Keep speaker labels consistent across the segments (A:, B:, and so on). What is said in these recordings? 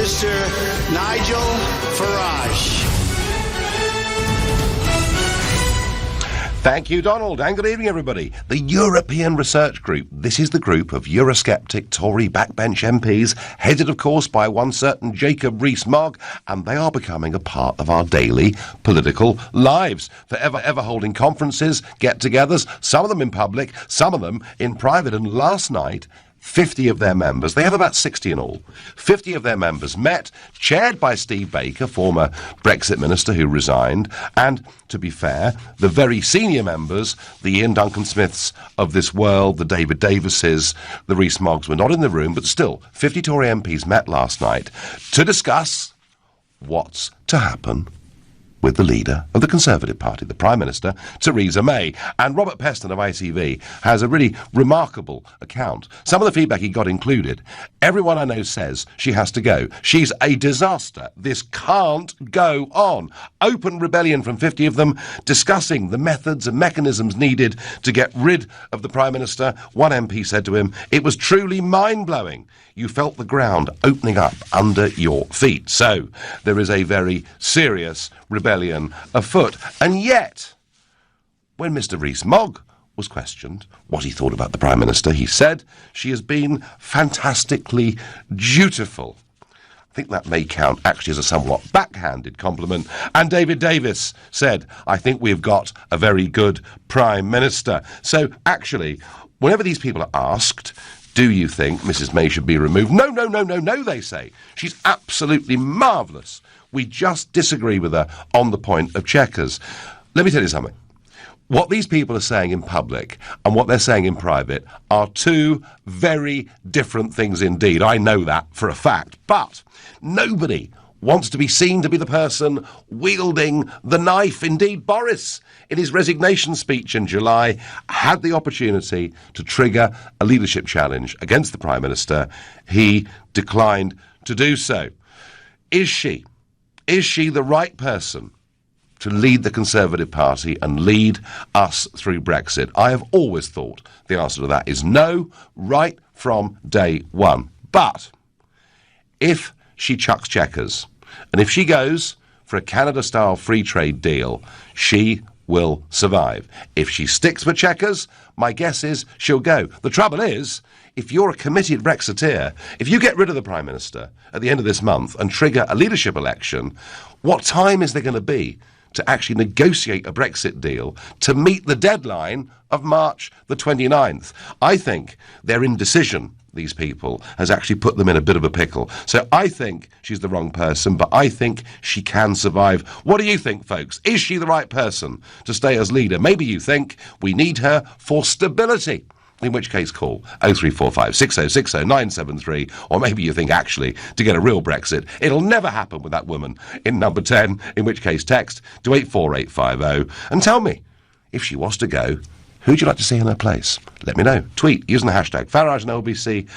A: Minister Nigel Farage.
B: Thank you, Donald, and good evening, everybody. The European Research Group. This is the group of Eurosceptic Tory backbench MPs, headed, of course, by one certain Jacob Rees-Mogg, and they are becoming a part of our daily political lives, forever holding conferences, get-togethers, some of them in public, some of them in private, and last night 50 of their members, they have about 60 in all, 50 of their members met, chaired by Steve Baker, former Brexit minister who resigned, and, to be fair, the very senior members, the Ian Duncan Smiths of this world, the David Davises, the Rees-Moggs were not in the room, but still, 50 Tory MPs met last night to discuss what's to happen with the leader of the Conservative Party, the Prime Minister, Theresa May. And Robert Peston of ITV has a really remarkable account. Some of the feedback he got included. Everyone I know says she has to go. She's a disaster. This can't go on. Open rebellion from 50 of them, discussing the methods and mechanisms needed to get rid of the Prime Minister. One MP said to him, "It was truly mind-blowing. You felt the ground opening up under your feet." So there is a very serious rebellion afoot. And yet, when Mr. Rees-Mogg was questioned what he thought about the Prime Minister, he said she has been fantastically dutiful. I think that may count actually as a somewhat backhanded compliment. And David Davis said, "I think we've got a very good Prime Minister." So actually, whenever these people are asked, do you think Mrs. May should be removed? No, they say. She's absolutely marvellous. We just disagree with her on the point of Chequers. Let me tell you something. What these people are saying in public and what they're saying in private are two very different things indeed. I know that for a fact. But nobody wants to be seen to be the person wielding the knife. Indeed, Boris, in his resignation speech in July, had the opportunity to trigger a leadership challenge against the Prime Minister. He declined to do so. Is she the right person to lead the Conservative Party and lead us through Brexit? I have always thought the answer to that is no, right from day one. But if she chucks Chequers, and if she goes for a Canada-style free trade deal, she will survive. If she sticks with Chequers, my guess is she'll go. The trouble is, if you're a committed Brexiteer, if you get rid of the Prime Minister at the end of this month and trigger a leadership election, what time is there going to be to actually negotiate a Brexit deal to meet the deadline of March the 29th? I think their indecision, these people, has actually put them in a bit of a pickle. So I think she's the wrong person, but I think she can survive. What do you think, folks? Is she the right person to stay as leader? Maybe you think we need her for stability, in which case call 0345 6060 973, or maybe you think actually to get a real Brexit it'll never happen with that woman in number 10, in which case text to 84850 and tell me, if she was to go, who'd you like to see in her place? Let me know. Tweet using the hashtag Farage and LBC,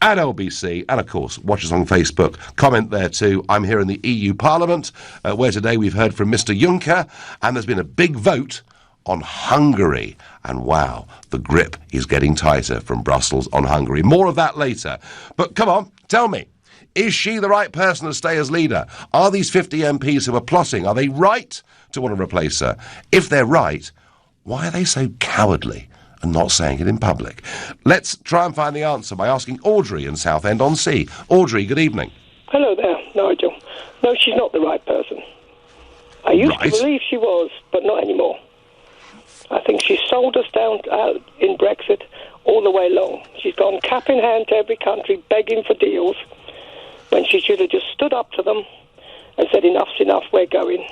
B: at LBC, and of course watch us on Facebook. Comment there too. I'm here in the EU Parliament, where today we've heard from Mr. Juncker, and there's been a big vote on Hungary. And wow, the grip is getting tighter from Brussels on Hungary. More of that later. But come on, tell me, is she the right person to stay as leader? Are these 50 MPs who are plotting, are they right to want to replace her? If they're right, why are they so cowardly and not saying it in public? Let's try and find the answer by asking Audrey in Southend-on-Sea. Audrey, good evening.
C: Hello there, Nigel. No, she's not the right person. I used to believe she was, but not anymore. I think she sold us down in Brexit all the way along. She's gone cap in hand to every country begging for deals when she should have just stood up to them and said, enough's enough, we're going.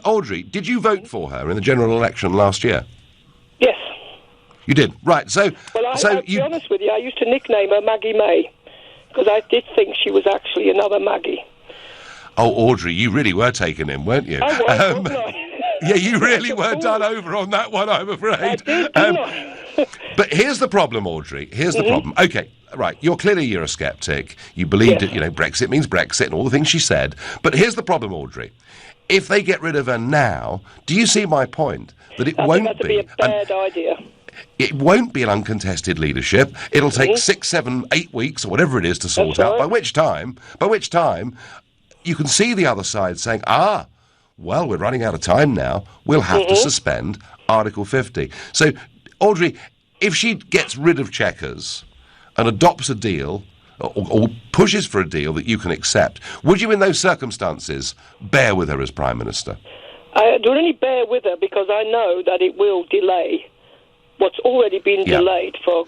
B: Audrey, did you vote for her in the general election last year?
C: Yes.
B: You did? Right, so...
C: Well, I'll be honest with you, I used to nickname her Maggie May, because I did think she was actually another Maggie.
B: Oh, Audrey, you really were taken in, weren't you?
C: I was, wasn't I?
B: Yeah, you really were done over on that one, I'm afraid.
C: I did, didn't I?
B: But here's the problem, Audrey. Here's the problem. OK, right, you're clearly a Eurosceptic. You believed that, Brexit means Brexit and all the things she said. But here's the problem, Audrey. If they get rid of her now, do you see my point? That it won't be.
C: I think that'd be a bad idea.
B: it won't be an uncontested leadership. It'll take 6, 7, 8 weeks or whatever it is to sort out. By which time, you can see the other side saying, well, we're running out of time now. We'll have to suspend Article 50. So, Audrey, if she gets rid of Chequers and adopts a deal or pushes for a deal that you can accept, would you, in those circumstances, bear with her as Prime Minister? I
C: would only bear with her because I know that it will delay what's already been delayed for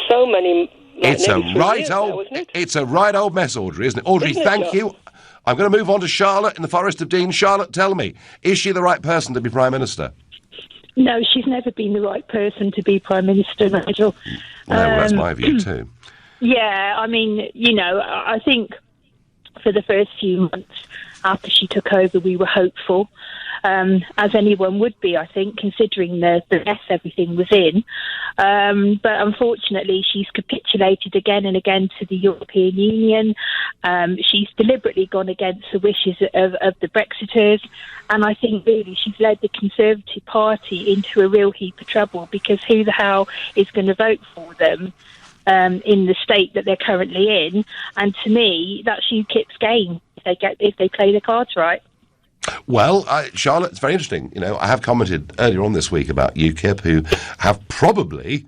C: so many.
B: It's a right old mess, Audrey, isn't it? Audrey, thank you. I'm going to move on to Charlotte in the Forest of Dean. Charlotte, tell me, is she the right person to be Prime Minister?
D: No, she's never been the right person to be Prime Minister, Nigel.
B: Well, that's my view too.
D: Yeah, I mean, I think for the first few months after she took over, we were hopeful, as anyone would be, I think, considering the mess everything was in. But unfortunately, she's capitulated again and again to the European Union. She's deliberately gone against the wishes of the Brexiters. And I think really she's led the Conservative Party into a real heap of trouble, because who the hell is going to vote for them in the state that they're currently in? And to me, that's UKIP's game if they play the cards right.
B: Well, Charlotte, it's very interesting. I have commented earlier on this week about UKIP, who have probably,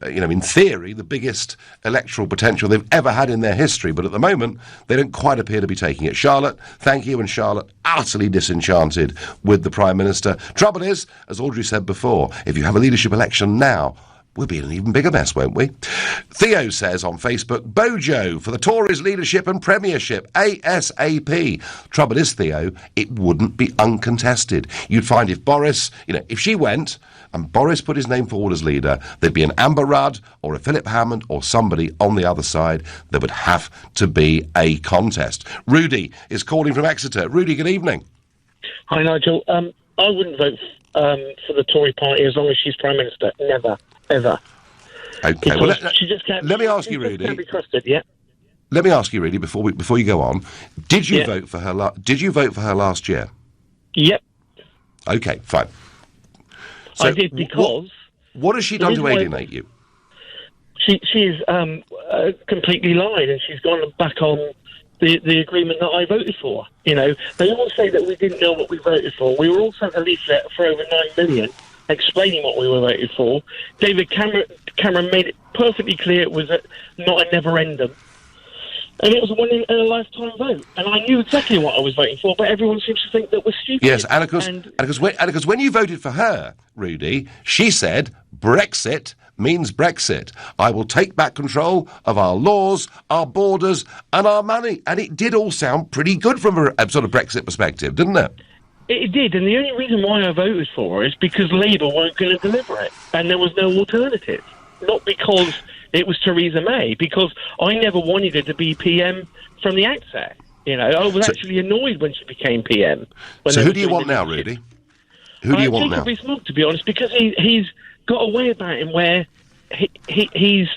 B: in theory, the biggest electoral potential they've ever had in their history. But at the moment, they don't quite appear to be taking it. Charlotte, thank you. And Charlotte, utterly disenchanted with the Prime Minister. Trouble is, as Audrey said before, if you have a leadership election now, we'll be in an even bigger mess, won't we? Theo says on Facebook, Bojo for the Tories leadership and premiership, ASAP. Trouble is, Theo, it wouldn't be uncontested. You'd find if Boris, if she went and Boris put his name forward as leader, there'd be an Amber Rudd or a Philip Hammond or somebody on the other side. There would have to be a contest. Rudy is calling from Exeter. Rudy, good evening.
E: Hi, Nigel. I wouldn't vote for the Tory party as long as she's Prime Minister. Never. Ever.
B: Okay. Well, let me ask you,
E: Rudy.
B: Rudy.
E: Can't be trusted, yeah.
B: Let me ask you, Rudy, before you go on. Did you vote for her? Did you vote for her last year?
E: Yep.
B: Okay, fine. So
E: I did because.
B: What has she done to alienate you?
E: She's completely lied, and she's gone back on the agreement that I voted for. They all say that we didn't know what we voted for. We were all sent a leaflet for over 9 million. Explaining what we were voting for. David Cameron made it perfectly clear it was not a never-endum. And it was a one-in-a-lifetime vote. And I knew exactly what I was voting for, but everyone seems to think that we're stupid.
B: Yes, and because when you voted for her, Rudy, she said, Brexit means Brexit. I will take back control of our laws, our borders, and our money. And it did all sound pretty good from a sort of Brexit perspective, didn't it?
E: It did, and the only reason why I voted for her is because Labour weren't going to deliver it, and there was no alternative. Not because it was Theresa May, because I never wanted her to be PM from the outset. I was actually annoyed when she became PM.
B: So who do you want now, Rudy? Who do you want now?
E: Rees-Mogg, to be honest, because he's got a way about him where he's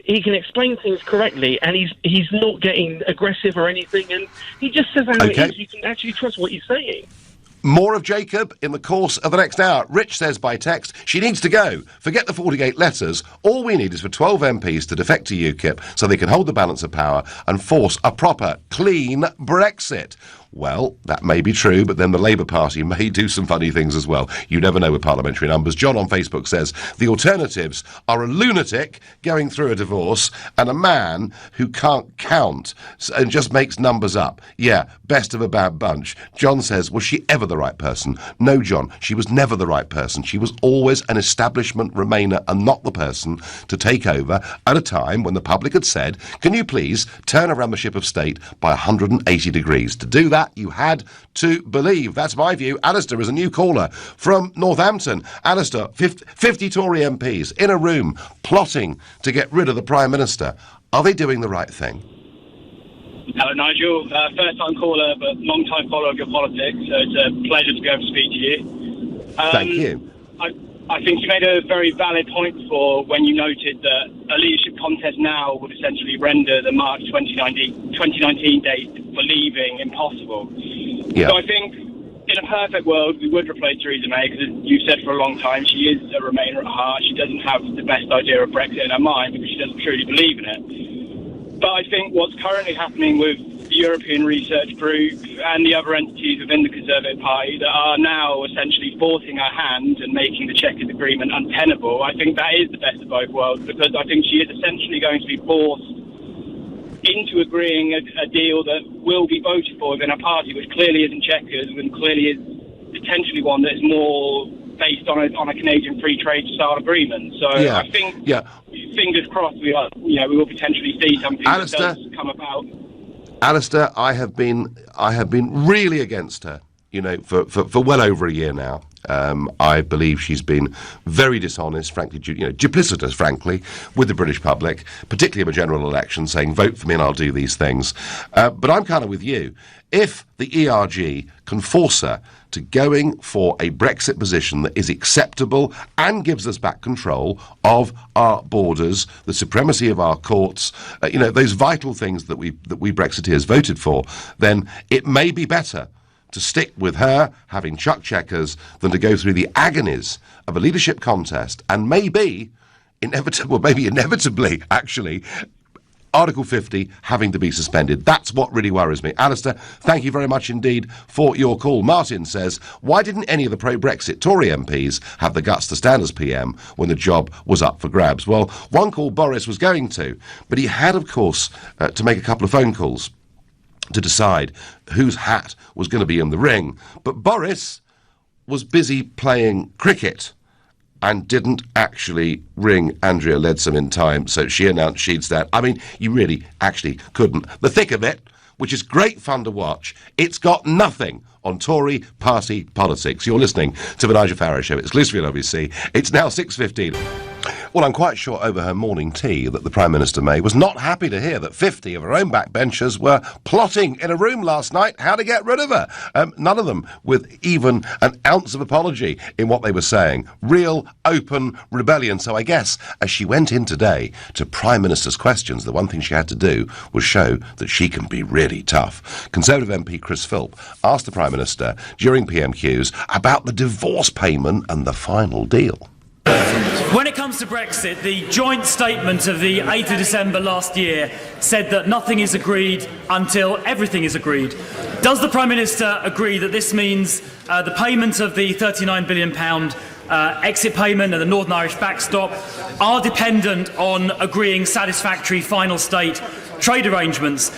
E: he can explain things correctly, and he's not getting aggressive or anything, and he just says how it is. You can actually trust what he's saying.
B: More of Jacob in the course of the next hour. Rich says by text, she needs to go. Forget the 48 letters. All we need is for 12 MPs to defect to UKIP so they can hold the balance of power and force a proper, clean Brexit. Well, that may be true, but then the Labour Party may do some funny things as well. You never know with parliamentary numbers. John on Facebook says, the alternatives are a lunatic going through a divorce and a man who can't count and just makes numbers up. Yeah, best of a bad bunch. John says, was she ever the right person? No, John, she was never the right person. She was always an establishment Remainer and not the person to take over at a time when the public had said, can you please turn around the ship of state by 180 degrees? To do that, you had to believe. That's my view. Alistair is a new caller from Northampton. Alistair, 50 Tory MPs in a room plotting to get rid of the Prime Minister. Are they doing the right thing?
F: Hello, Nigel. First-time caller, but long-time follower of your politics, so it's a pleasure to be able to speak to you.
B: Thank you.
F: I think you made a very valid point for when you noted that a leadership contest now would essentially render the March 2019 date for leaving impossible.
B: Yeah.
F: So I think in a perfect world, we would replace Theresa May, because as you've said for a long time, she is a Remainer at heart. She doesn't have the best idea of Brexit in her mind because she doesn't truly believe in it. But I think what's currently happening with the European Research Group and the other entities within the Conservative Party that are now essentially forcing her hand and making the Chequers Agreement untenable, I think that is the best of both worlds, because I think she is essentially going to be forced into agreeing a deal that will be voted for within a party, which clearly isn't Chequers and clearly is potentially one that's more based on a Canadian free trade style agreement. So I think, fingers crossed, we will potentially see something
B: Alistair,
F: that does come about.
B: Alistair, I have been really against her, for well over a year now. I believe she's been very dishonest, frankly, duplicitous, frankly, with the British public, particularly in a general election, saying, vote for me and I'll do these things. But I'm kind of with you. If the ERG can force her to going for a Brexit position that is acceptable and gives us back control of our borders, the supremacy of our courts, those vital things that we Brexiteers voted for, then it may be better to stick with her having chuck Chequers than to go through the agonies of a leadership contest and maybe inevitably, actually, Article 50 having to be suspended. That's what really worries me. Alistair, thank you very much indeed for your call. Martin says, why didn't any of the pro-Brexit Tory MPs have the guts to stand as PM when the job was up for grabs? Well, one call Boris was going to, but he had, of course, to make a couple of phone calls to decide whose hat was going to be in the ring. But Boris was busy playing cricket and didn't actually ring Andrea Leadsom in time, so she announced she'd stand. I mean, you really actually couldn't. The thick of it, which is great fun to watch, it's got nothing on Tory party politics. You're listening to the Nigel Farage Show. It's exclusively on LBC. It's now 6:15. Well, I'm quite sure over her morning tea that the Prime Minister May was not happy to hear that 50 of her own backbenchers were plotting in a room last night how to get rid of her. None of them with even an ounce of apology in what they were saying. Real, open rebellion. So I guess as she went in today to Prime Minister's questions, the one thing she had to do was show that she can be really tough. Conservative MP Chris Philp asked the Prime Minister during PMQs about the divorce payment and the final deal.
G: When it comes to Brexit, the joint statement of the 8th of December last year said that nothing is agreed until everything is agreed. Does the Prime Minister agree that this means the payment of the £39 billion exit payment and the Northern Irish backstop are dependent on agreeing satisfactory final state trade arrangements?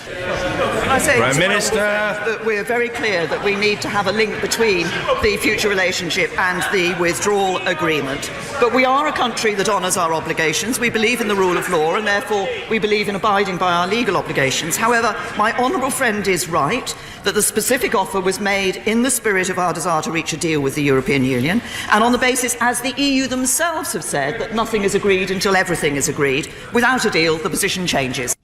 H: I say
I: Prime Minister,
H: that we're very clear that we need to have a link between the future relationship and the withdrawal agreement. But we are a country that honours our obligations. We believe in the rule of law and therefore we believe in abiding by our legal obligations. However, my honourable friend is right that the specific offer was made in the spirit of our desire to reach a deal with the European Union and on the basis, as the EU themselves have said, that nothing is agreed until everything is agreed. Without a deal, the position changes.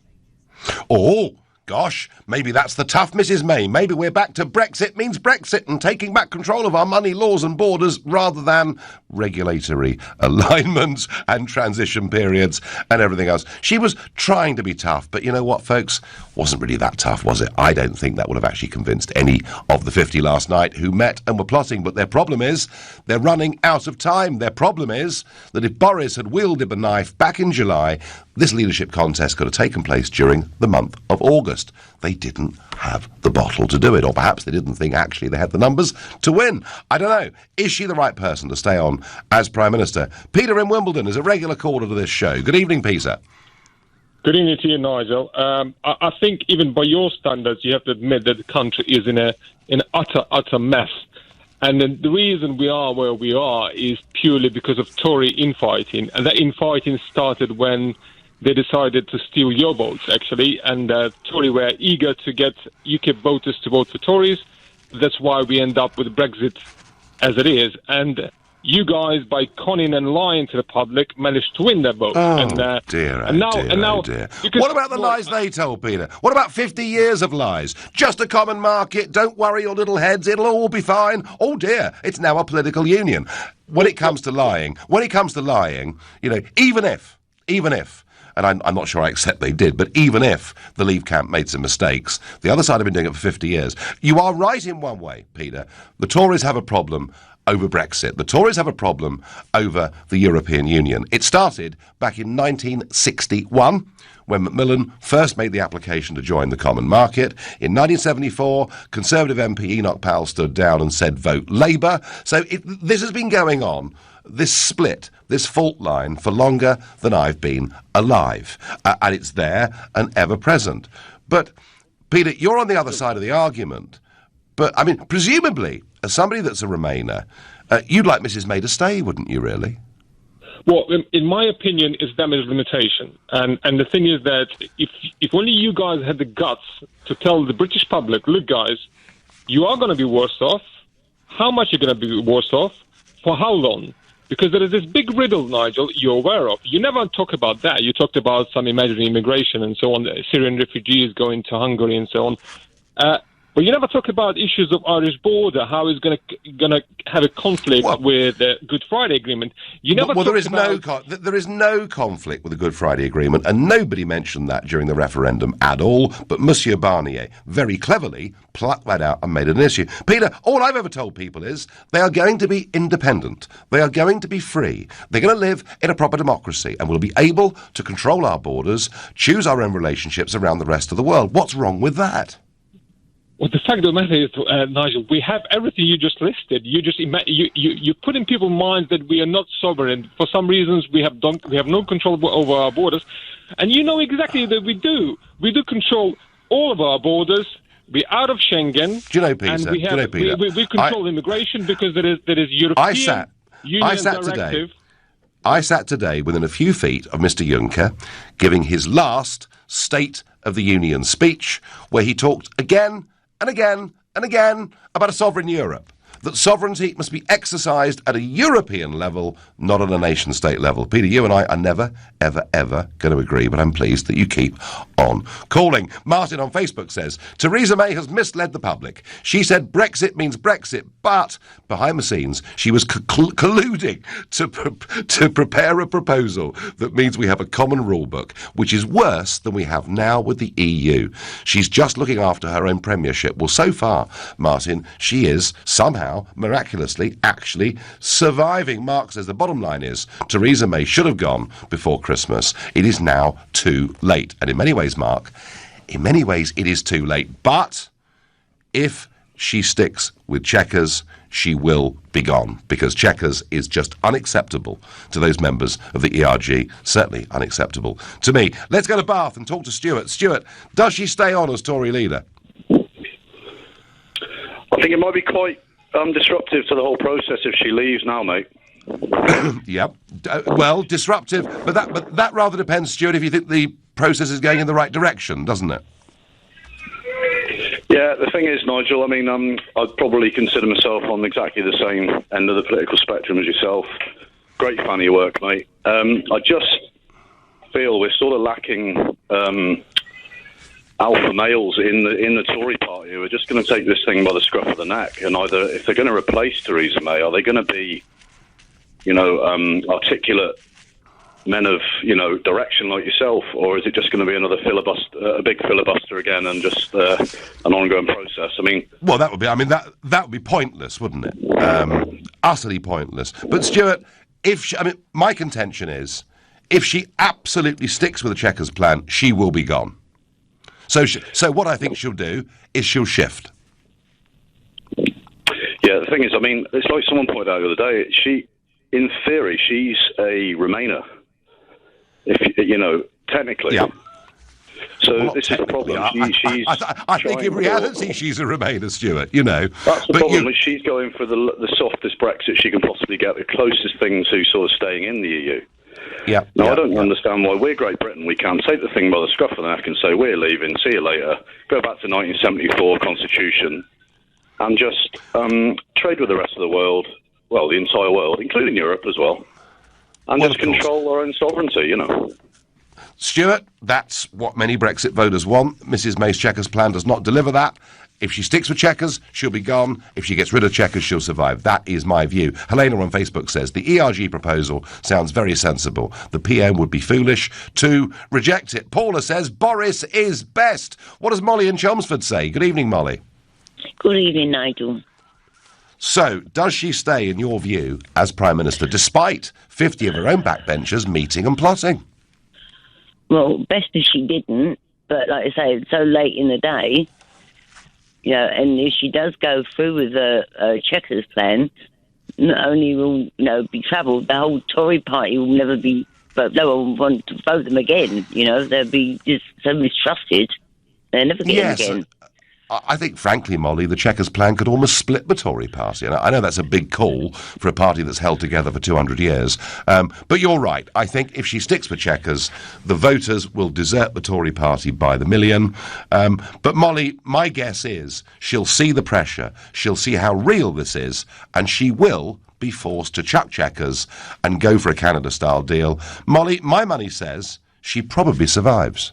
B: Oh, gosh, maybe that's the tough Mrs May. Maybe we're back to Brexit means Brexit and taking back control of our money, laws and borders rather than regulatory alignments and transition periods and everything else. She was trying to be tough, but you know what, folks? Wasn't really that tough, was it? I don't think that would have actually convinced any of the 50 last night who met and were plotting. But their problem is they're running out of time. Their problem is that if Boris had wielded the knife back in July, this leadership contest could have taken place during the month of August. They didn't have the bottle to do it, or perhaps they didn't think actually they had the numbers to win. I don't know. Is she the right person to stay on as Prime Minister? Peter in Wimbledon is a regular caller to this show. Good evening, Peter.
J: Good evening to you, Nigel. I think even by your standards, you have to admit that the country is in an utter mess. And the reason we are where we are is purely because of Tory infighting. And that infighting started when they decided to steal your votes, actually. And Tory were eager to get UK voters to vote for Tories. That's why we end up with Brexit as it is. And you guys, by conning and lying to the public, managed to win their vote.
B: Oh, dear. What about the lies they told, Peter? What about 50 years of lies? Just a common market, don't worry your little heads, it'll all be fine. Oh, dear, it's now a political union. When it comes to lying, you know, even if and I'm not sure I accept they did, but even if the Leave camp made some mistakes, the other side have been doing it for 50 years. You are right in one way, Peter. The Tories have a problem over Brexit. The Tories have a problem over the European Union. It started back in 1961, when Macmillan first made the application to join the common market. In 1974, Conservative MP Enoch Powell stood down and said, vote Labour. So this has been going on, this split, this fault line, for longer than I've been alive. And it's there and ever present. But, Peter, you're on the other side of the argument. But, I mean, presumably, as somebody that's a Remainer, you'd like Mrs May to stay, wouldn't you, really?
J: Well, in my opinion, it's damage limitation. And the thing is that if only you guys had the guts to tell the British public, look, guys, you are going to be worse off. How much are you going to be worse off? For how long? Because there is this big riddle, Nigel, you're aware of. You never talk about that. You talked about some imaginary immigration and so on, Syrian refugees going to Hungary and so on. But you never talk about issues of Irish border, how it's going to have a conflict with the Good Friday Agreement. You never.
B: Well, there is no conflict with the Good Friday Agreement, and nobody mentioned that during the referendum at all. But Monsieur Barnier very cleverly plucked that out and made it an issue. Peter, all I've ever told people is they are going to be independent. They are going to be free. They're going to live in a proper democracy, and we'll be able to control our borders, choose our own relationships around the rest of the world. What's wrong with that?
J: Well, the fact of the matter is, Nigel, we have everything you just listed. You just you put in people's minds that we are not sovereign. For some reasons, we have no control over our borders, and you know exactly that we do. We do control all of our borders. We're out of Schengen.
B: Do you know, Peter?
J: And we control immigration because there is European Union directive.
B: I sat today within a few feet of Mr Juncker giving his last State of the Union speech, where he talked again and again and again about a sovereign Europe, that sovereignty must be exercised at a European level, not on a nation-state level. Peter, you and I are never, ever, ever going to agree, but I'm pleased that you keep on calling. Martin on Facebook says, Theresa May has misled the public. She said Brexit means Brexit, but behind the scenes, she was colluding to prepare a proposal that means we have a common rule book, which is worse than we have now with the EU. She's just looking after her own premiership. Well, so far, Martin, she is somehow, miraculously, actually surviving. Mark says the bottom line is Theresa May should have gone before Christmas. It is now too late. And in many ways, Mark, in many ways it is too late. But if she sticks with Chequers, she will be gone, because Chequers is just unacceptable to those members of the ERG, certainly unacceptable to me. Let's go to Bath and talk to Stuart. Stuart, does she stay on as Tory leader?
I: I think it might be quite disruptive to the whole process if she leaves now, mate.
B: Yep. Well, disruptive, but that rather depends, Stuart, if you think the process is going in the right direction, doesn't it?
I: Yeah, the thing is, Nigel, I mean, I'd probably consider myself on exactly the same end of the political spectrum as yourself. Great fan of your work, mate. I just feel we're sort of lacking alpha males in the Tory party who are just going to take this thing by the scruff of the neck, and either, if they're going to replace Theresa May, are they going to be, articulate men of, direction like yourself, or is it just going to be another a big filibuster again, and just an ongoing process? I mean,
B: well, that would be pointless, wouldn't it? Utterly pointless. But Stuart, my contention is, if she absolutely sticks with the Chequers plan, she will be gone. So what I think she'll do is she'll shift.
I: Yeah, the thing is, it's like someone pointed out the other day. In theory, she's a Remainer. If technically. Yeah. So
B: well,
I: this is the problem.
B: I think in reality she's a Remainer, Stuart.
I: That's the problem. She's going for the softest Brexit she can possibly get, the closest thing to sort of staying in the EU.
B: Yeah.
I: Now, I don't understand why we're Great Britain. We can't take the thing by the scruff of the neck and say, we're leaving, see you later, go back to 1974 Constitution, and just trade with the rest of the world, well, the entire world, including Europe as well, and just control our own sovereignty,
B: Stuart, that's what many Brexit voters want. Mrs May's Chequers plan does not deliver that. If she sticks with Chequers, she'll be gone. If she gets rid of Chequers, she'll survive. That is my view. Helena on Facebook says, the ERG proposal sounds very sensible. The PM would be foolish to reject it. Paula says, Boris is best. What does Molly in Chelmsford say? Good evening, Molly.
K: Good evening, Nigel.
B: So, does she stay, in your view, as Prime Minister, despite 50 of her own backbenchers meeting and plotting?
K: Well, best if she didn't, but like I say, it's so late in the day. You know, and if she does go through with the Chequers plan, not only will be troubled, the whole Tory party will never be, but no one will want to vote them again. You know, they'll be just so mistrusted, they'll never get them again.
B: I think, frankly, Molly, the Chequers plan could almost split the Tory party. And I know that's a big call for a party that's held together for 200 years. But you're right. I think if she sticks with Chequers, the voters will desert the Tory party by the million. But, Molly, my guess is she'll see the pressure, she'll see how real this is, and she will be forced to chuck Chequers and go for a Canada-style deal. Molly, my money says she probably survives.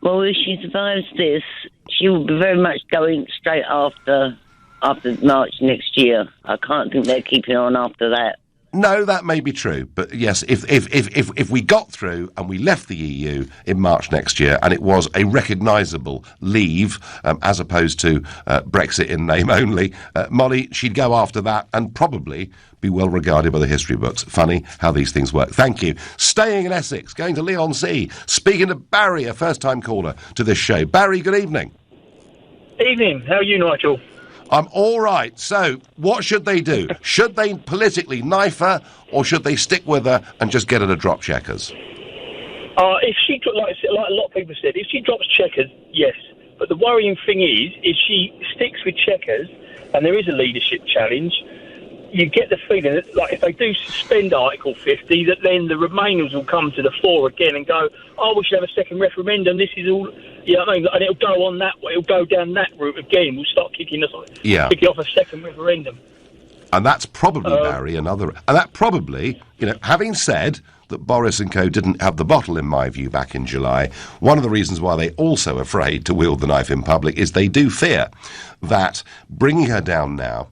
K: Well, if she survives this, she will be very much going straight after March next year. I can't think they're keeping on after that.
B: No, that may be true, but yes, if we got through and we left the EU in March next year, and it was a recognisable leave as opposed to Brexit in name only, Molly, she'd go after that and probably be well regarded by the history books. Funny how these things work. Thank you. Staying in Essex, going to Leon C. Speaking to Barry, a first-time caller to this show. Barry, good evening.
L: Evening. How are you, Nigel?
B: I'm all right. So, what should they do? Should they politically knife her, or should they stick with her and just get her to drop Chequers?
L: If she, like a lot of people said, if she drops Chequers, yes. But the worrying thing is, if she sticks with Chequers, and there is a leadership challenge, you get the feeling that, like, if they do suspend Article 50, that then the Remainers will come to the fore again and go, oh, we should have a second referendum, this is all, you know what I mean? And it'll go on that way, it'll go down that route again, we'll start kicking off a second referendum.
B: And that's probably, Barry, and that probably, having said that Boris and co didn't have the bottle, in my view, back in July, one of the reasons why they're also afraid to wield the knife in public is they do fear that bringing her down now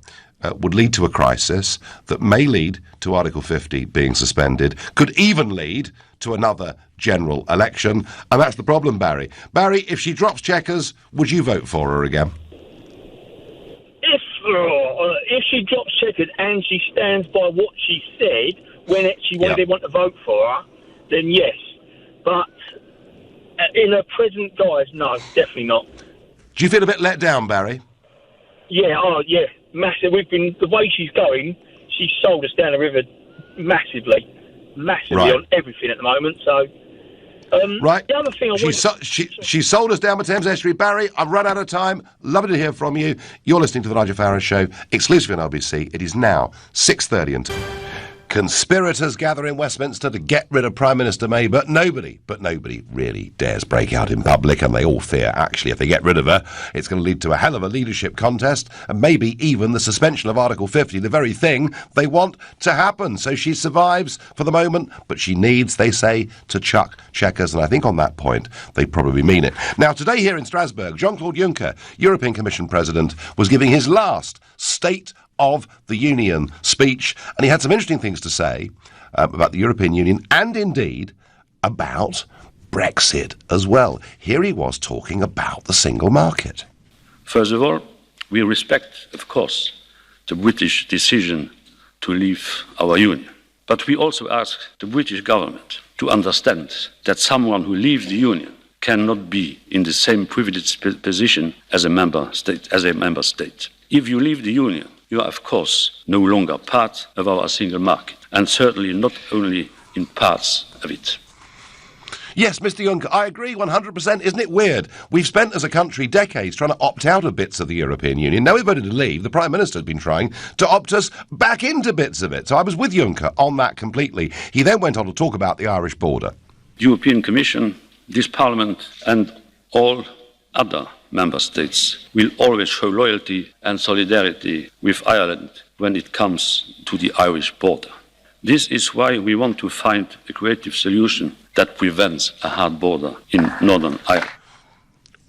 B: would lead to a crisis that may lead to Article 50 being suspended, could even lead to another general election, and that's the problem, Barry. Barry, if she drops Chequers, would you vote for her again?
L: If she drops Chequers and she stands by what she said when they want to vote for her, then yes. But in her present guise, no, definitely not.
B: Do you feel a bit let down, Barry?
L: Yeah, massive. The way she's going, she's sold us down the river massively on everything at the moment. So,
B: right.
L: The other thing
B: she sold us down the Thames Estuary. Barry, I've run out of time. Lovely to hear from you. You're listening to the Nigel Farage Show, exclusively on LBC. It is now 6:30 and. Conspirators gather in Westminster to get rid of Prime Minister May, but nobody really dares break out in public, and they all fear, actually, if they get rid of her, it's going to lead to a hell of a leadership contest, and maybe even the suspension of Article 50, the very thing they want to happen. So she survives for the moment, but she needs, they say, to chuck Chequers, and I think on that point, they probably mean it. Now, today here in Strasbourg, Jean-Claude Juncker, European Commission President, was giving his last State of the Union speech, and he had some interesting things to say about the European Union and indeed about Brexit as well. Here he was talking about the single market.
M: First of all, we respect, of course, the British decision to leave our union. But we also ask the British government to understand that someone who leaves the union cannot be in the same privileged position as a member state. If you leave the union, you are, of course, no longer part of our single market, and certainly not only in parts of it.
B: Yes, Mr. Juncker, I agree 100%. Isn't it weird? We've spent as a country decades trying to opt out of bits of the European Union. Now we've voted to leave. The Prime Minister's been trying to opt us back into bits of it. So I was with Juncker on that completely. He then went on to talk about the Irish border.
M: The European Commission, this Parliament, and all other member states will always show loyalty and solidarity with Ireland when it comes to the Irish border. This is why we want to find a creative solution that prevents a hard border in Northern Ireland.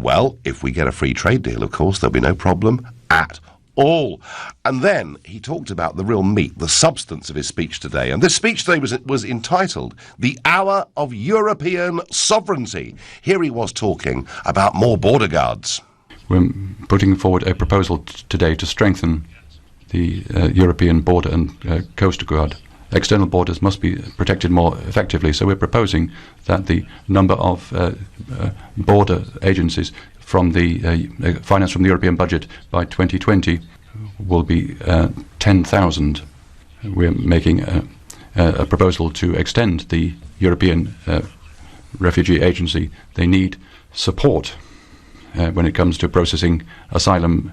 B: Well, if we get a free trade deal, of course, there'll be no problem at all. And then he talked about the real meat, the substance of his speech today. And this speech today was entitled The Hour of European Sovereignty. Here he was talking about more border guards.
N: We're putting forward a proposal today to strengthen the European border and coast guard. External borders must be protected more effectively, so we're proposing that the number of border agencies from the finance from the European budget by 2020 will be 10,000. We're making a proposal to extend the European Refugee Agency. They need support when it comes to processing asylum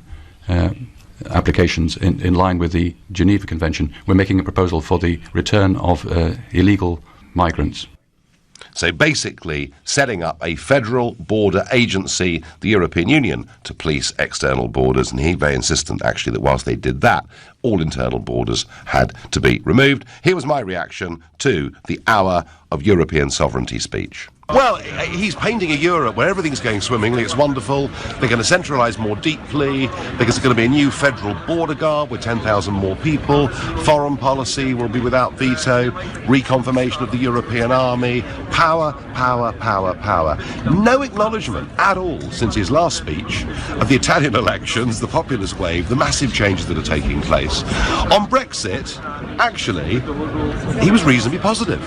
N: applications in line with the Geneva Convention. We're making a proposal for the return of illegal migrants.
B: So basically setting up a federal border agency, the European Union, to police external borders. And he's very insistent, actually, that whilst they did that, all internal borders had to be removed. Here was my reaction to the Hour of European Sovereignty speech. Well, he's painting a Europe where everything's going swimmingly, it's wonderful, they're going to centralise more deeply, there's going to be a new federal border guard with 10,000 more people, foreign policy will be without veto, reconfirmation of the European army, power, power, power, power. No acknowledgement at all since his last speech of the Italian elections, the populist wave, the massive changes that are taking place. On Brexit, actually, he was reasonably positive.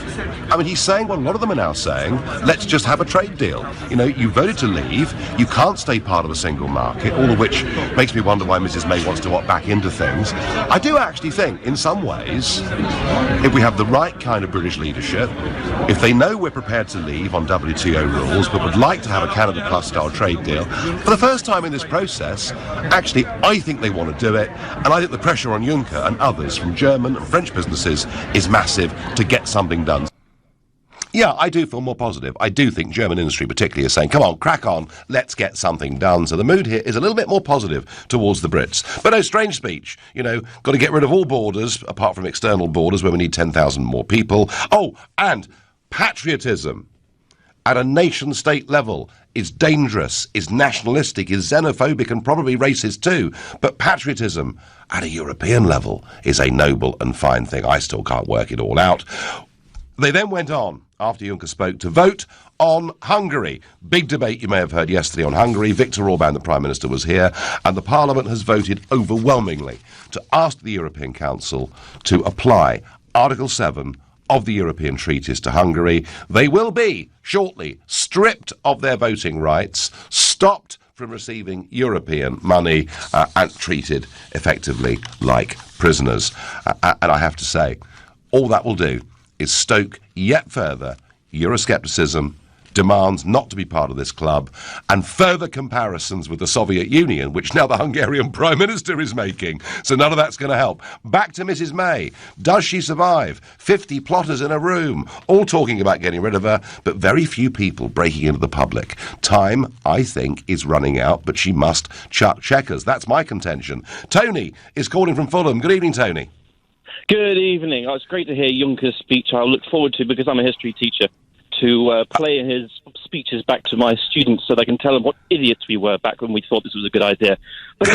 B: I mean, he's saying what a lot of them are now saying, let's just have a trade deal. You know, you voted to leave, you can't stay part of a single market, all of which makes me wonder why Mrs May wants to opt back into things. I do actually think, in some ways, if we have the right kind of British leadership, if they know we're prepared to leave on WTO rules, but would like to have a Canada Plus style trade deal, for the first time in this process, actually, I think they want to do it, and I think the pressure on Juncker and others from German and French businesses is massive to get something done. Yeah, I do feel more positive. I do think German industry particularly is saying, come on, crack on, let's get something done. So the mood here is a little bit more positive towards the Brits. But no, strange speech. You know, got to get rid of all borders, apart from external borders where we need 10,000 more people. Oh, and patriotism at a nation-state level is dangerous, is nationalistic, is xenophobic and probably racist too. But patriotism at a European level is a noble and fine thing. I still can't work it all out. They then went on, after Juncker spoke, to vote on Hungary. Big debate you may have heard yesterday on Hungary. Viktor Orban, the Prime Minister, was here, and the Parliament has voted overwhelmingly to ask the European Council to apply Article 7 of the European treaties to Hungary. They will be, shortly, stripped of their voting rights, stopped from receiving European money, and treated effectively like prisoners. And I have to say, all that will do is stoke yet further Euroscepticism, demands not to be part of this club, and further comparisons with the Soviet Union, which now the Hungarian Prime Minister is making. So none of that's going to help. Back to Mrs May. Does she survive? 50 plotters in a room, all talking about getting rid of her, but very few people breaking into the public. Time, I think, is running out, but she must chuck checkers. That's my contention. Tony is calling from Fulham. Good evening, Tony.
O: Good evening. Oh, it's great to hear Juncker's speech. I'll look forward to, because I'm a history teacher, to play his speeches back to my students so they can tell them what idiots we were back when we thought this was a good idea. But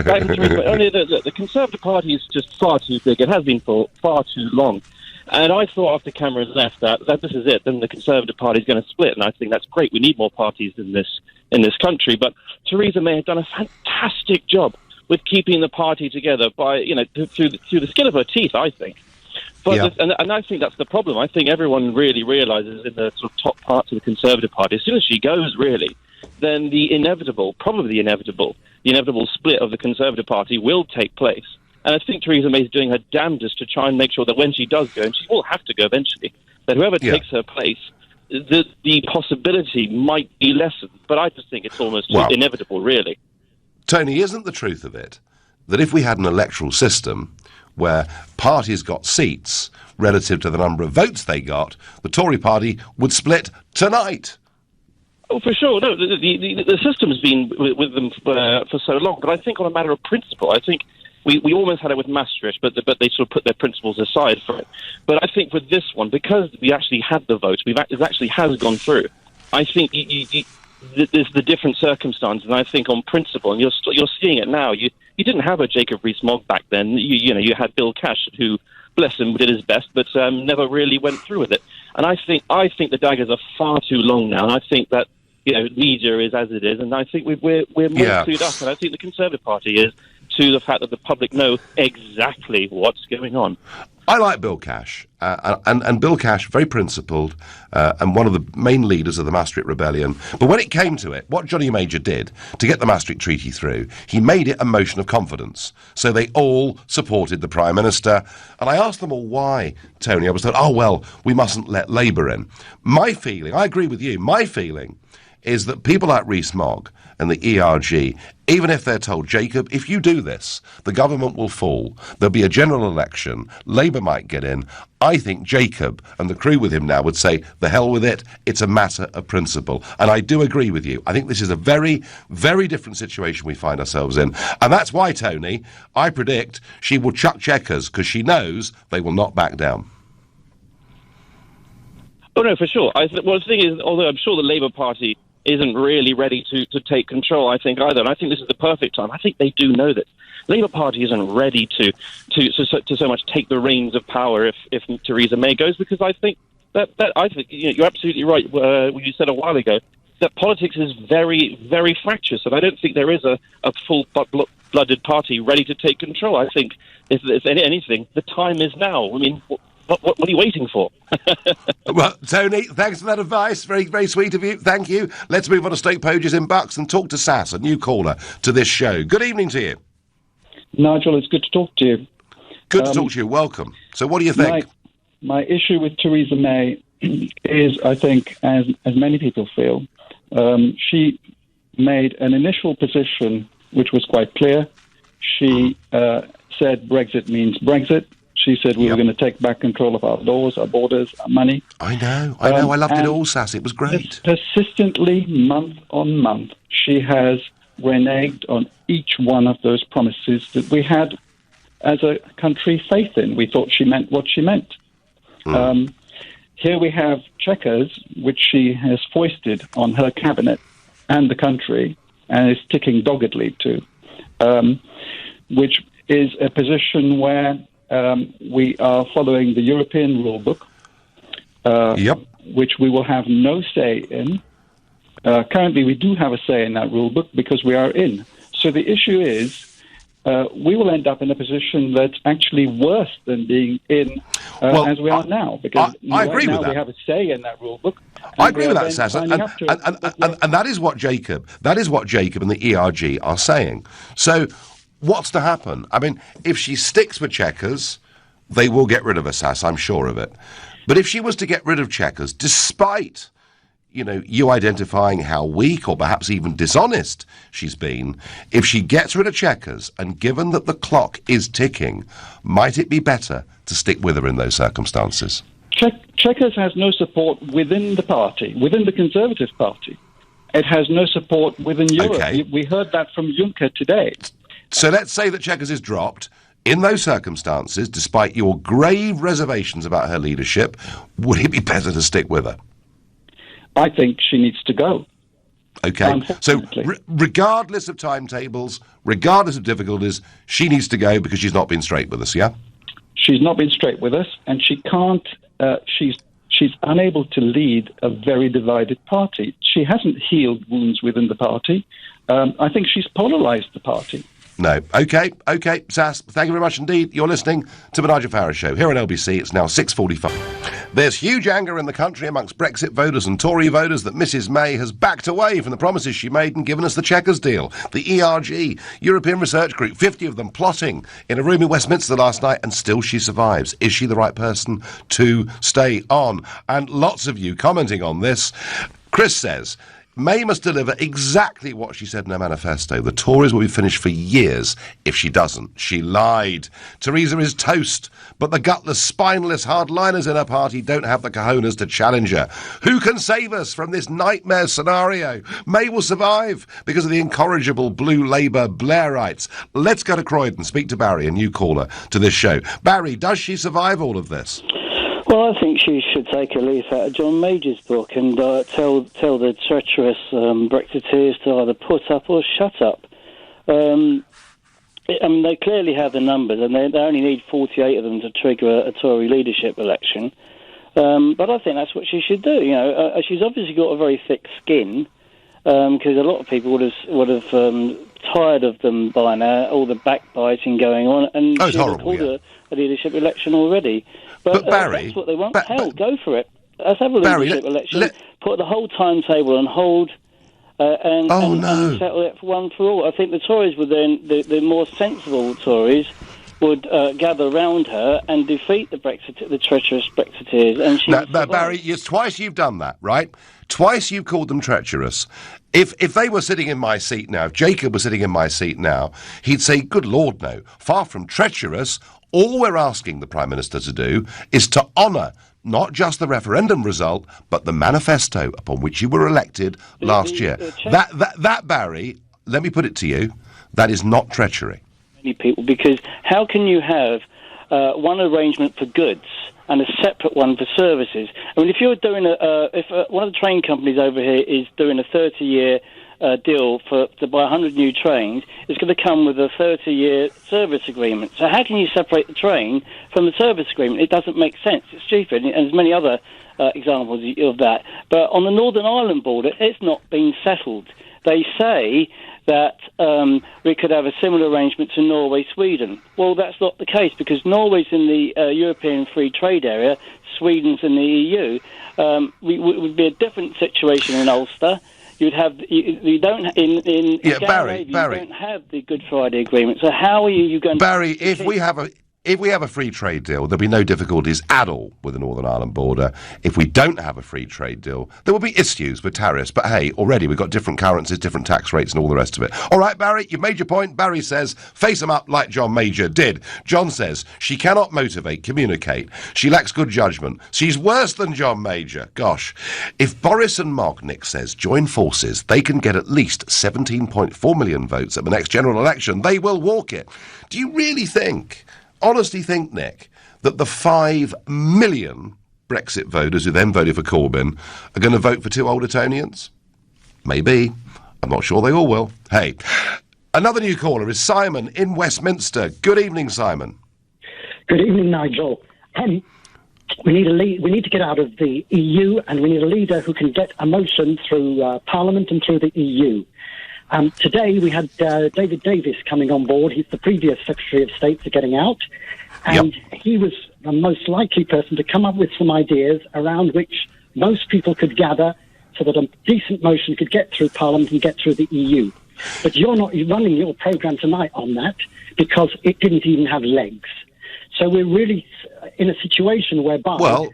O: anyway, the Conservative Party is just far too big. It has been for far too long. And I thought after Cameron left that this is it. Then the Conservative Party is going to split, and I think that's great. We need more parties in this country. But Theresa May has done a fantastic job with keeping the party together by, you know, through the skin of her teeth, I think. But and I think that's the problem. I think everyone really realises in the sort of top parts of the Conservative Party, as soon as she goes, really, then the inevitable split of the Conservative Party will take place. And I think Theresa May is doing her damnedest to try and make sure that when she does go, and she will have to go eventually, that whoever takes her place, the possibility might be lessened. But I just think it's almost inevitable, really.
B: Tony, isn't the truth of it that if we had an electoral system where parties got seats relative to the number of votes they got, the Tory party would split tonight?
O: Oh, for sure. No, the system's been with them for so long. But I think on a matter of principle, I think we almost had it with Maastricht, but they sort of put their principles aside for it. But I think with this one, because we actually had the votes, it actually has gone through. I think there's the different circumstances, and I think on principle, and you're seeing it now. You didn't have a Jacob Rees-Mogg back then. You had Bill Cash, who, bless him, did his best, but never really went through with it. And I think the daggers are far too long now, and I think that media is as it is, and I think we're more clued up, and I think the Conservative Party is, to the fact that the public know exactly what's going on.
B: I like Bill Cash, and Bill Cash, very principled, and one of the main leaders of the Maastricht Rebellion. But when it came to it, what Johnny Major did to get the Maastricht Treaty through, he made it a motion of confidence. So they all supported the Prime Minister. And I asked them all why, Tony. I was told, oh, well, we mustn't let Labour in. My feeling, I agree with you, my feeling is that people like Rees-Mogg and the ERG, even if they're told, Jacob, if you do this, the government will fall, there'll be a general election, Labour might get in, I think Jacob and the crew with him now would say, the hell with it, it's a matter of principle. And I do agree with you. I think this is a very, very different situation we find ourselves in. And that's why, Tony, I predict she will chuck Chequers, because she knows they will not back down.
O: Oh, no, for sure. Well, the thing is, although I'm sure the Labour Party isn't really ready to take control, I think, either. And I think this is the perfect time. I think they do know that. The Labour Party isn't ready to so much take the reins of power if Theresa May goes, because I think that I think you're absolutely right when you said a while ago that politics is very, very fractious, and I don't think there is a full-blooded party ready to take control. I think, if anything, the time is now. I mean, what are you waiting for?
B: Well, Tony, thanks for that advice. Very, very sweet of you. Thank you. Let's move on to Stoke Poges in Bucks and talk to Sass, a new caller to this show. Good evening to you.
P: Nigel, it's good to talk to you.
B: Good to talk to you. Welcome. So what do you think?
P: My issue with Theresa May is, I think, as many people feel, she made an initial position which was quite clear. She said Brexit means Brexit. She said we were going to take back control of our laws, our borders, our money.
B: I know. I loved it all, Sass. It was great.
P: Persistently, month on month, she has reneged on each one of those promises that we had as a country faith in. We thought she meant what she meant. Here we have Chequers, which she has foisted on her cabinet and the country, and is sticking doggedly to, which is a position where we are following the European rule book, which we will have no say in. Currently, we do have a say in that rule book because we are in. So the issue is we will end up in a position that's actually worse than being in as we are now. Because
B: I agree with that.
P: We have a say in that rule book.
B: I agree with that, Sass. And that is what Jacob and the ERG are saying. So what's to happen? I mean, if she sticks with Chequers, they will get rid of her, Sass, I'm sure of it. But if she was to get rid of Chequers, despite you identifying how weak or perhaps even dishonest she's been, if she gets rid of Chequers, and given that the clock is ticking, might it be better to stick with her in those circumstances?
P: Chequers has no support within the party, within the Conservative Party. It has no support within Europe.
B: Okay.
P: We heard that from Juncker today.
B: So let's say that Chequers is dropped. In those circumstances, despite your grave reservations about her leadership, would it be better to stick with her?
P: I think she needs to go.
B: Okay, so regardless of timetables, regardless of difficulties, she needs to go because she's not been straight with us, yeah?
P: She's not been straight with us, and she can't, she's unable to lead a very divided party. She hasn't healed wounds within the party. I think she's polarised the party.
B: No. Okay, Sass, thank you very much indeed. You're listening to the Nigel Farage Show here on LBC. It's now 6:45. There's huge anger in the country amongst Brexit voters and Tory voters that Mrs May has backed away from the promises she made and given us the Chequers deal. The ERG, European Research Group, 50 of them plotting in a room in Westminster last night, and still she survives. Is she the right person to stay on? And lots of you commenting on this. Chris says, May must deliver exactly what she said in her manifesto. The Tories will be finished for years if she doesn't. She lied. Theresa is toast, but the gutless, spineless hardliners in her party don't have the cojones to challenge her. Who can save us from this nightmare scenario? May will survive because of the incorrigible blue Labour Blairites. Let's go to Croydon, speak to Barry, a new caller to this show. Barry, does she survive all of this?
Q: Well, I think she should take a leaf out of John Major's book and tell the treacherous Brexiteers to either put up or shut up. I mean, they clearly have the numbers, and they only need 48 of them to trigger a Tory leadership election. But I think that's what she should do. You know, she's obviously got a very thick skin, because a lot of people would have tired of them by now, all the backbiting going on, and
B: it's
Q: she would have
B: horrible,
Q: called a leadership election already. But
B: Barry,
Q: that's what they want. Hell, go for it. Let's have a leadership election. Put the whole timetable on hold. And settle it for one for all. I think the Tories would then, the more sensible Tories, would gather round her and defeat the treacherous Brexiteers. And she
B: Barry, it's twice you've done that, right? Twice you've called them treacherous. If they were sitting in my seat now, if Jacob was sitting in my seat now, he'd say, good Lord, no. Far from treacherous, all we're asking the Prime Minister to do is to honour not just the referendum result, but the manifesto upon which you were elected last year. That, Barry, let me put it to you, that is not treachery.
Q: Many people, because how can you have one arrangement for goods and a separate one for services? I mean, if you're doing if one of the train companies over here is doing a 30-year deal to buy 100 new trains, it's going to come with a 30-year service agreement. So how can you separate the train from the service agreement? It doesn't make sense. It's stupid, and there's many other examples of that. But on the Northern Ireland border, it's not been settled. They say that we could have a similar arrangement to Norway, Sweden. Well, that's not the case, because Norway's in the European Free Trade Area, Sweden's in the EU. We would be a different situation in Ulster. You'd have you don't in
B: Barry,
Q: you don't have the Good Friday Agreement. So how are you going
B: Barry, to... Barry, if we have a free trade deal, there'll be no difficulties at all with the Northern Ireland border. If we don't have a free trade deal, there will be issues with tariffs. But hey, already we've got different currencies, different tax rates and all the rest of it. All right, Barry, you've made your point. Barry says, face them up like John Major did. John says, she cannot motivate, communicate. She lacks good judgment. She's worse than John Major. Gosh. If Boris and Mogg, Nick says, join forces, they can get at least 17.4 million votes at the next general election. They will walk it. Do you really honestly think, Nick, that the 5 million Brexit voters who then voted for Corbyn are going to vote for two old Etonians? Maybe. I'm not sure they all will. Hey, another new caller is Simon in Westminster. Good evening, Simon.
R: Good evening, Nigel. We need to get out of the EU, and we need a leader who can get a motion through Parliament and through the EU. Today we had David Davis coming on board. He's the previous Secretary of State for getting out. And he was the most likely person to come up with some ideas around which most people could gather so that a decent motion could get through Parliament and get through the EU. But you're not running your programme tonight on that because it didn't even have legs. So we're really in a situation whereby...
B: Well,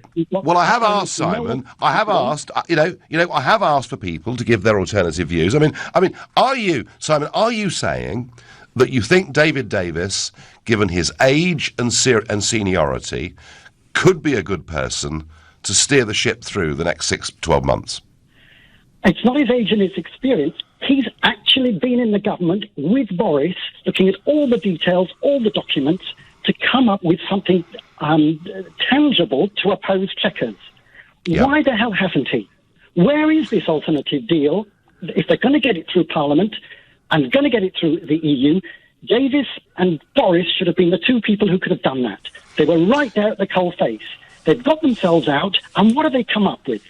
B: I have asked, Simon, I have asked, I have asked for people to give their alternative views. I mean, are you saying that you think David Davis, given his age and seniority, could be a good person to steer the ship through the next 6-12 months?
R: It's not his age and his experience. He's actually been in the government with Boris, looking at all the details, all the documents, to come up with something tangible to oppose Chequers. Yeah. Why the hell hasn't he? Where is this alternative deal? If they're going to get it through Parliament and going to get it through the EU, Davis and Boris should have been the two people who could have done that. They were right there at the coal face. They've got themselves out, and what have they come up with?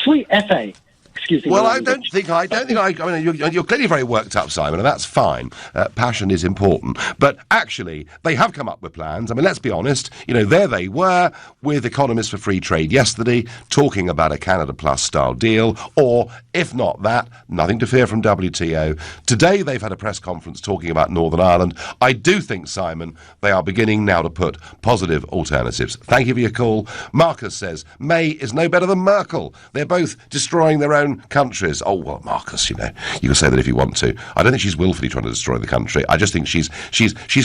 R: Sweet FA. Excuse me.
B: Well, I don't think. I mean, you're clearly very worked up, Simon, and that's fine. Passion is important, but actually, they have come up with plans. I mean, let's be honest. There they were with Economists for Free Trade yesterday, talking about a Canada Plus style deal, or if not that, nothing to fear from WTO. Today, they've had a press conference talking about Northern Ireland. I do think, Simon, they are beginning now to put positive alternatives. Thank you for your call. Marcus says May is no better than Merkel. They're both destroying their own countries. Oh, well, Marcus, you can say that if you want to. I don't think she's willfully trying to destroy the country. I just think she's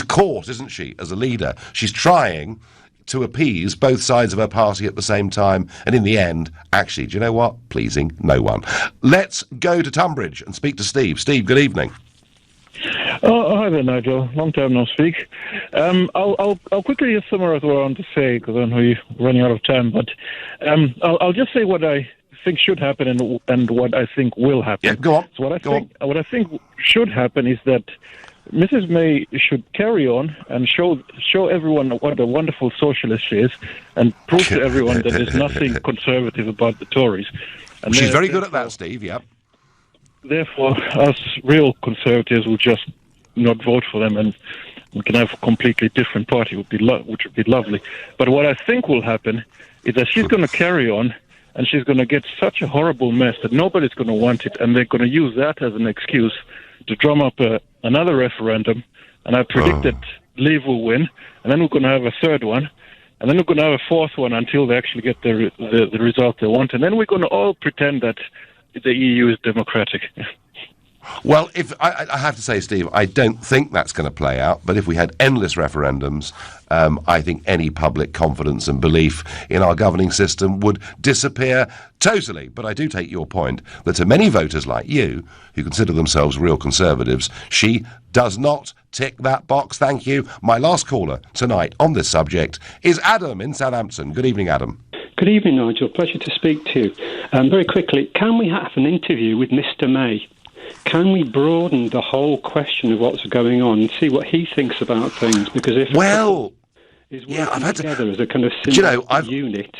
B: caught, isn't she, as a leader? She's trying to appease both sides of her party at the same time, and in the end, actually, do you know what? Pleasing no one. Let's go to Tunbridge and speak to Steve. Steve, good evening.
S: Oh, hi there, Nigel. Long time no speak. I'll quickly just summarize what I want to say because I know you're running out of time. But I'll just say what I think should happen and what I think will happen.
B: Yeah, go on.
S: So what I think should happen is that Mrs. May should carry on and show everyone what a wonderful socialist she is, and prove to everyone that there's nothing conservative about the Tories. And
B: she's very good at that, Steve. Yep.
S: Therefore, us real conservatives will just not vote for them, and we can have a completely different party, which would be lovely. But what I think will happen is that she's going to carry on, and she's going to get such a horrible mess that nobody's going to want it, and they're going to use that as an excuse to drum up another referendum. And I predict that Leave will win, and then we're going to have a third one, and then we're going to have a fourth one until they actually get the result they want, and then we're going to all pretend that the EU is democratic.
B: Well, if I have to say, Steve, I don't think that's going to play out. But if we had endless referendums, I think any public confidence and belief in our governing system would disappear totally. But I do take your point that to many voters like you, who consider themselves real conservatives, she does not tick that box. Thank you. My last caller tonight on this subject is Adam in Southampton. Good evening, Adam.
T: Good evening, Nigel. Pleasure to speak to you. Very quickly, can we have an interview with Mr. May? Can we broaden the whole question of what's going on and see what he thinks about things? Because if I've had together as a kind of unit.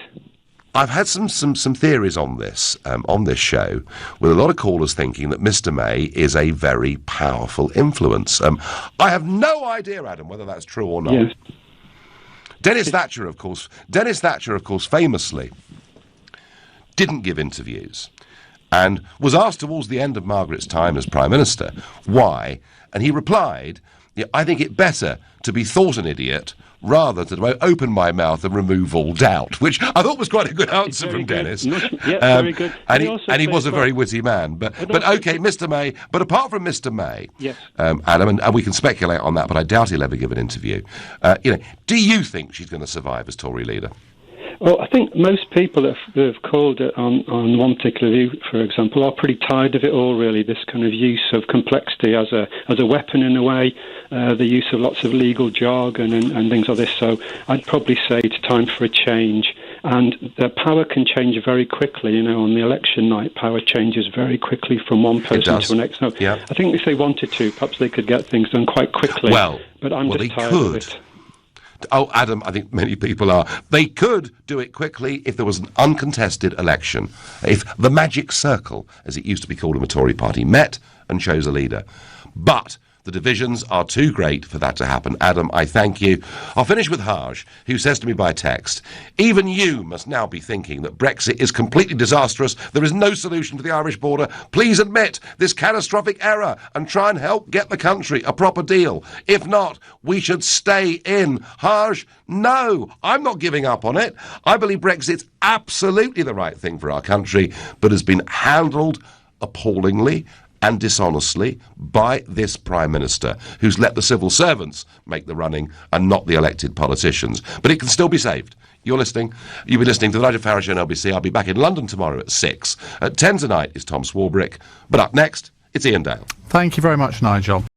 B: I've had some theories on this show, with a lot of callers thinking that Mr. May is a very powerful influence. I have no idea, Adam, whether that's true or not.
T: Yes.
B: Dennis Thatcher, of course, famously didn't give interviews and was asked towards the end of Margaret's time as Prime Minister why, and he replied, I think it better to be thought an idiot rather than to open my mouth and remove all doubt, which I thought was quite a good answer from Dennis.
T: Very good.
B: And he was a very witty man. But okay, Mr. May, but apart from Mr. May,
T: yes.
B: Adam, and we can speculate on that, but I doubt he'll ever give an interview. Do you think she's going to survive as Tory leader?
T: Well, I think most people that have called it on one particular view, for example, are pretty tired of it all, really, this kind of use of complexity as a weapon in a way, the use of lots of legal jargon and things like this. So I'd probably say it's time for a change. And the power can change very quickly. On the election night, power changes very quickly from one person to the next. No,
B: yeah.
T: I think if they wanted to, perhaps they could get things done quite quickly. But I'm just tired of it.
B: Oh, Adam, I think many people are. They could do it quickly if there was an uncontested election. If the magic circle, as it used to be called in the Tory party, met and chose a leader. But the divisions are too great for that to happen. Adam, I thank you. I'll finish with Harj, who says to me by text, even you must now be thinking that Brexit is completely disastrous. There is no solution to the Irish border. Please admit this catastrophic error and try and help get the country a proper deal. If not, we should stay in. Harj, no, I'm not giving up on it. I believe Brexit's absolutely the right thing for our country, but has been handled appallingly and dishonestly by this Prime Minister, who's let the civil servants make the running and not the elected politicians. But it can still be saved. You'll be listening to the Nigel Farage Show on LBC. I'll be back in London tomorrow at 6. At 10 tonight is Tom Swarbrick. But up next, it's Ian Dale.
U: Thank you very much, Nigel.